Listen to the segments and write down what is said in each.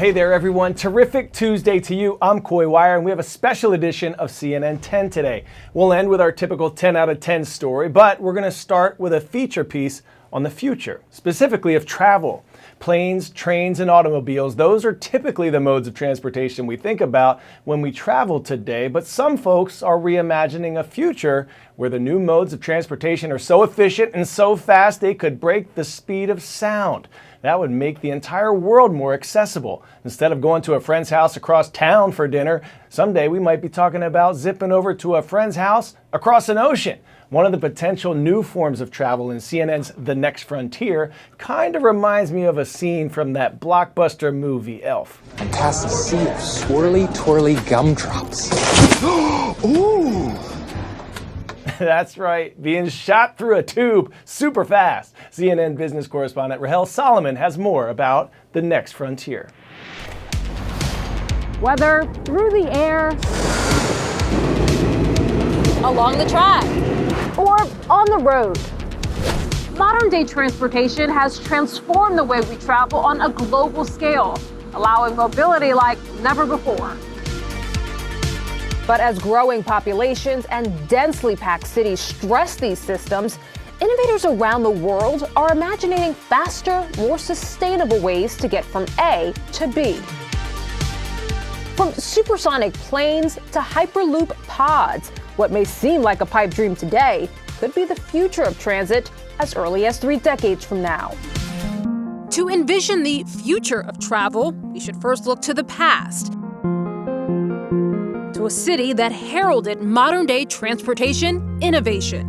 Hey there everyone, terrific Tuesday to you. I'm Coy Wire and we have a special edition of CNN 10 today. We'll end with our typical 10 out of 10 story, but we're going to start with a feature piece on the future, specifically of travel. Planes, trains, and automobiles, those are typically the modes of transportation we think about when we travel today, but some folks are reimagining a future where the new modes of transportation are so efficient and so fast they could break the speed of sound. That would make the entire world more accessible. Instead of going to a friend's house across town for dinner, someday we might be talking about zipping over to a friend's house across an ocean. One of the potential new forms of travel in CNN's The Next Frontier kind of reminds me of a scene from that blockbuster movie, Elf. And past a sea of swirly, twirly gumdrops. Ooh! That's right, being shot through a tube super fast. CNN business correspondent Rahel Solomon has more about The Next Frontier. Whether through the air, along the track, or on the road, modern-day transportation has transformed the way we travel on a global scale, allowing mobility like never before. But as growing populations and densely packed cities stress these systems, innovators around the world are imagining faster, more sustainable ways to get from A to B. From supersonic planes to hyperloop pods, what may seem like a pipe dream today could be the future of transit as early as 3 decades from now. To envision the future of travel, we should first look to the past, to a city that heralded modern-day transportation innovation.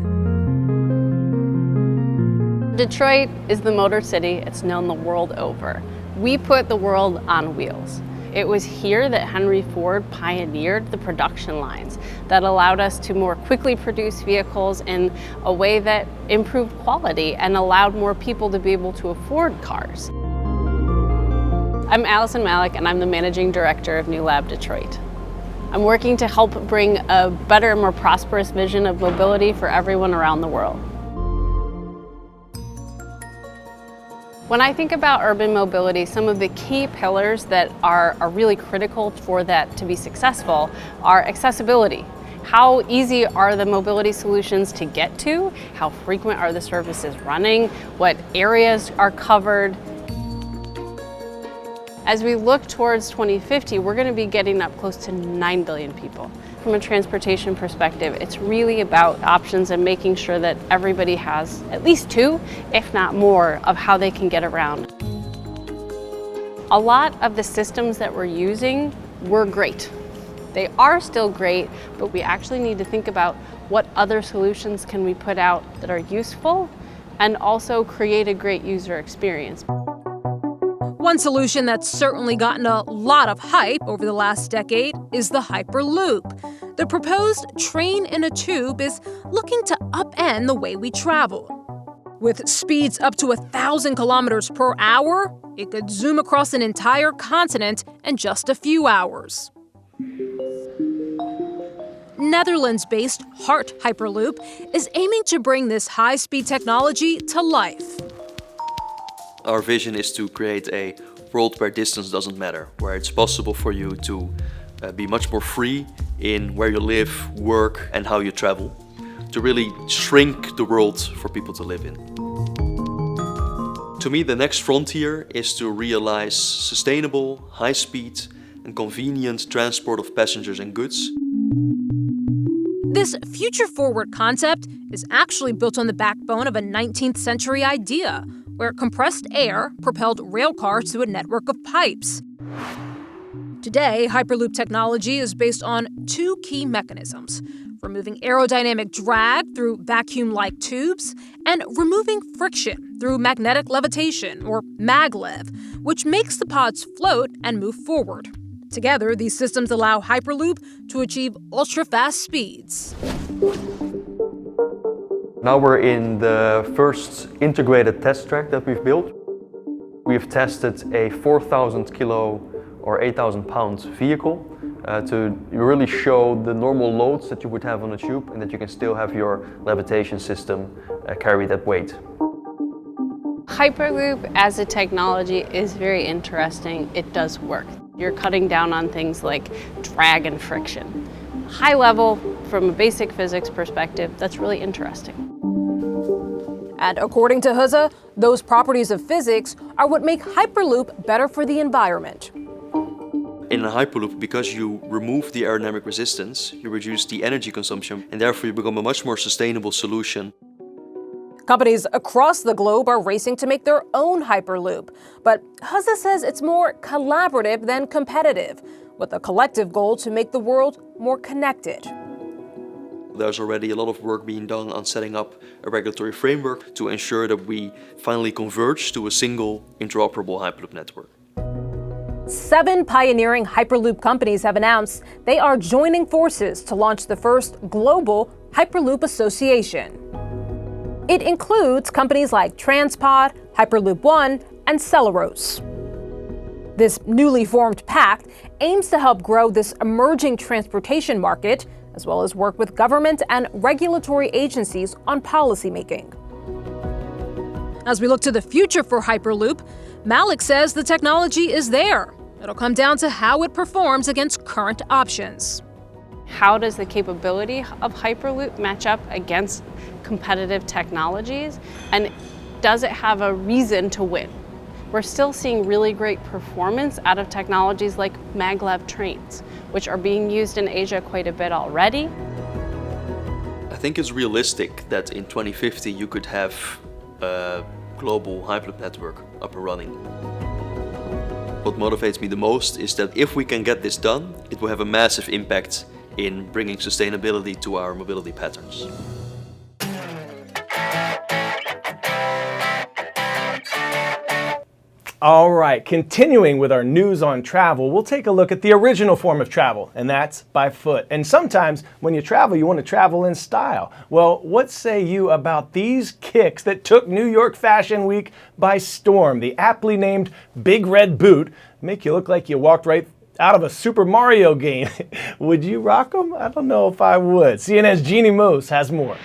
Detroit is the Motor City. It's known the world over. We put the world on wheels. It was here that Henry Ford pioneered the production lines that allowed us to more quickly produce vehicles in a way that improved quality and allowed more people to be able to afford cars. I'm Allison Malik, and I'm the Managing Director of New Lab Detroit. I'm working to help bring a better, more prosperous vision of mobility for everyone around the world. When I think about urban mobility, some of the key pillars that are really critical for that to be successful are accessibility. How easy are the mobility solutions to get to? How frequent are the services running? What areas are covered? As we look towards 2050, we're going to be getting up close to 9 billion people. From a transportation perspective, it's really about options and making sure that everybody has at least 2, if not more, of how they can get around. A lot of the systems that we're using were great. They are still great, but we actually need to think about what other solutions can we put out that are useful and also create a great user experience. One solution that's certainly gotten a lot of hype over the last decade is the hyperloop. The proposed train in a tube is looking to upend the way we travel. With speeds up to 1,000 kilometers per hour, it could zoom across an entire continent in just a few hours. Netherlands-based Hart Hyperloop is aiming to bring this high-speed technology to life. Our vision is to create a world where distance doesn't matter, where it's possible for you to be much more free in where you live, work, and how you travel, to really shrink the world for people to live in. To me, the next frontier is to realize sustainable, high-speed, and convenient transport of passengers and goods. This future-forward concept is actually built on the backbone of a 19th century idea, where compressed air propelled rail cars through a network of pipes. Today, Hyperloop technology is based on 2 key mechanisms: removing aerodynamic drag through vacuum-like tubes and removing friction through magnetic levitation, or maglev, which makes the pods float and move forward. Together, these systems allow Hyperloop to achieve ultra-fast speeds. Now we're in the first integrated test track that we've built. We've tested a 4,000 kilo or 8,000 pound vehicle to really show the normal loads that you would have on a tube and that you can still have your levitation system carry that weight. Hyperloop as a technology is very interesting. It does work. You're cutting down on things like drag and friction. High level, from a basic physics perspective, that's really interesting. And according to Huza, those properties of physics are what make Hyperloop better for the environment. In a hyperloop, because you remove the aerodynamic resistance, you reduce the energy consumption, and therefore you become a much more sustainable solution. Companies across the globe are racing to make their own Hyperloop. But Huza says it's more collaborative than competitive, with a collective goal to make the world more connected. There's already a lot of work being done on setting up a regulatory framework to ensure that we finally converge to a single interoperable Hyperloop network. 7 pioneering Hyperloop companies have announced they are joining forces to launch the first global Hyperloop Association. It includes companies like Transpod, Hyperloop One, and Celeros. This newly formed pact aims to help grow this emerging transportation market, as well as work with government and regulatory agencies on policymaking. As we look to the future for Hyperloop, Malik says the technology is there. It'll come down to how it performs against current options. How does the capability of Hyperloop match up against competitive technologies? And does it have a reason to win? We're still seeing really great performance out of technologies like maglev trains, which are being used in Asia quite a bit already. I think it's realistic that in 2050 you could have a global Hyperloop network up and running. What motivates me the most is that if we can get this done, it will have a massive impact in bringing sustainability to our mobility patterns. All right, continuing with our news on travel, we'll take a look at the original form of travel, and that's by foot. And sometimes when you travel, you want to travel in style. Well, what say you about these kicks that took New York Fashion Week by storm? The aptly named Big Red Boot make you look like you walked right out of a Super Mario game. Would you rock them? I don't know if I would. CNN's Jeannie Moose has more.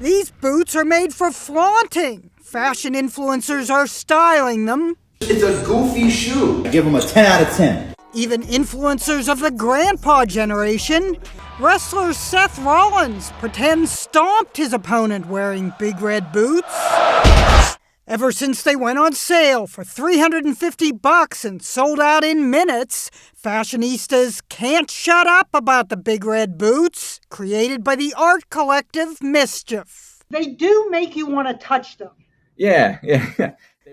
These boots are made for flaunting. Fashion influencers are styling them. It's a goofy shoe. I give them a 10 out of 10. Even influencers of the grandpa generation. Wrestler Seth Rollins pretends stomped his opponent wearing big red boots. Ever since they went on sale for $350 and sold out in minutes, fashionistas can't shut up about the big red boots, created by the art collective Mischief. They do make you want to touch them. Yeah.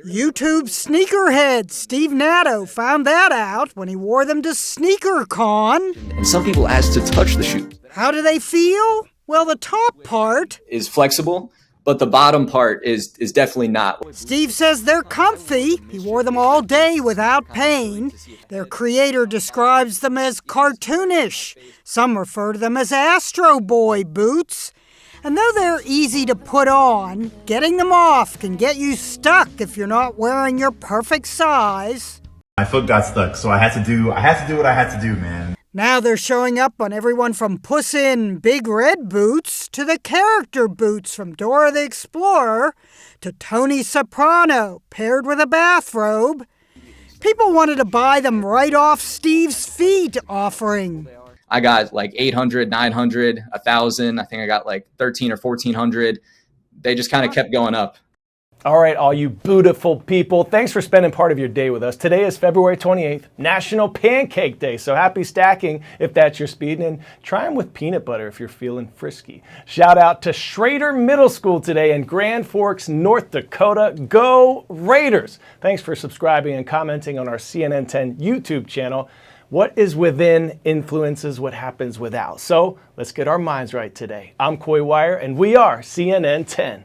YouTube sneakerhead Steve Natto found that out when he wore them to SneakerCon. And some people ask to touch the shoe. How do they feel? Well, the top part Is flexible, but the bottom part is definitely not. Steve says they're comfy. He wore them all day without pain. Their creator describes them as cartoonish. Some refer to them as Astro Boy boots. And though they're easy to put on, getting them off can get you stuck if you're not wearing your perfect size. My foot got stuck, so I had to do what I had to do, man. Now they're showing up on everyone from Puss in Big Red Boots to the character boots from Dora the Explorer to Tony Soprano paired with a bathrobe. People wanted to buy them right off Steve's feet offering. I got like 800, 900, 1,000. I think I got like 13 or 1,400. They just kind of kept going up. All right, all you beautiful people, thanks for spending part of your day with us. Today is February 28th, National Pancake Day, so happy stacking if that's your speed, and try them with peanut butter if you're feeling frisky. Shout out to Schrader Middle School today in Grand Forks, North Dakota. Go Raiders! Thanks for subscribing and commenting on our CNN 10 YouTube channel. What is within influences what happens without. So let's get our minds right today. I'm Coy Wire, and we are CNN 10.